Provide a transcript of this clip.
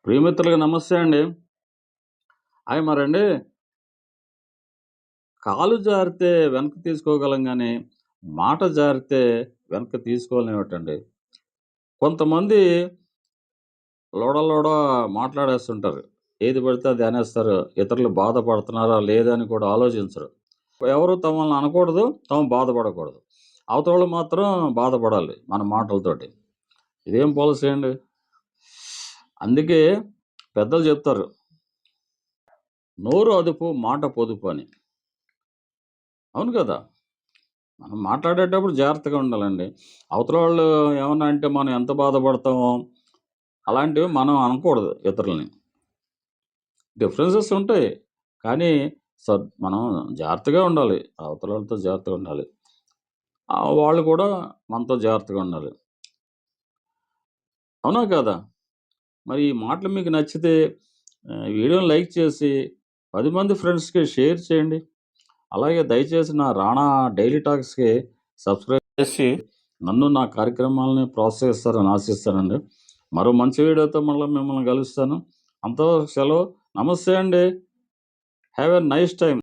ప్రియమిత్రులకి నమస్తే అండి. మరండి కాలు జారితే వెనక్కి తీసుకోగలం గానీ, మాట జారితే వెనక్కి తీసుకోలేమటండి. కొంతమంది లోడ లోడ మాట్లాడేస్తుంటారు. ఏది పడితే అది అనేస్తారు. ఇతరులు బాధపడుతున్నారా లేదా అని కూడా ఆలోచించరు. ఎవరు తమల్ని అనకూడదు, తాము బాధపడకూడదు. అవతలోళ్ళు మాత్రం బాధపడాలి మన మాటలతోటి. ఇదేం పాలిసీ అండి? అందుకే పెద్దలు చెప్తారు, నోరు అదుపు మాట పొదుపు అని. అవును కదా! మనం మాట్లాడేటప్పుడు జాగ్రత్తగా ఉండాలండి. అవతల వాళ్ళు ఏమన్నా అంటే మనం ఎంత బాధపడతామో, అలాంటివి మనం అనకూడదు ఇతరులని. డిఫరెన్సెస్ ఉంటాయి. కానీ మనం జాగ్రత్తగా ఉండాలి. అవతల వాళ్ళతో జాగ్రత్తగా ఉండాలి. వాళ్ళు కూడా మనతో జాగ్రత్తగా ఉండాలి. అవునా కాదా? మరి ఈ మాటలు మీకు నచ్చితే వీడియోని లైక్ చేసి 10 మంది ఫ్రెండ్స్‌కి షేర్ చేయండి. అలాగే దయచేసి నా రాణా డైలీ టాక్స్‌కి సబ్స్క్రైబ్ చేసి నన్ను, నా కార్యక్రమాలని ప్రోత్సహిస్తారని ఆశిస్తానండి. మరో మంచి వీడియోతో మళ్ళీ మిమ్మల్ని కలుస్తాను. అంతవరకు సెలవు. నమస్తే అండి. Have a nice time.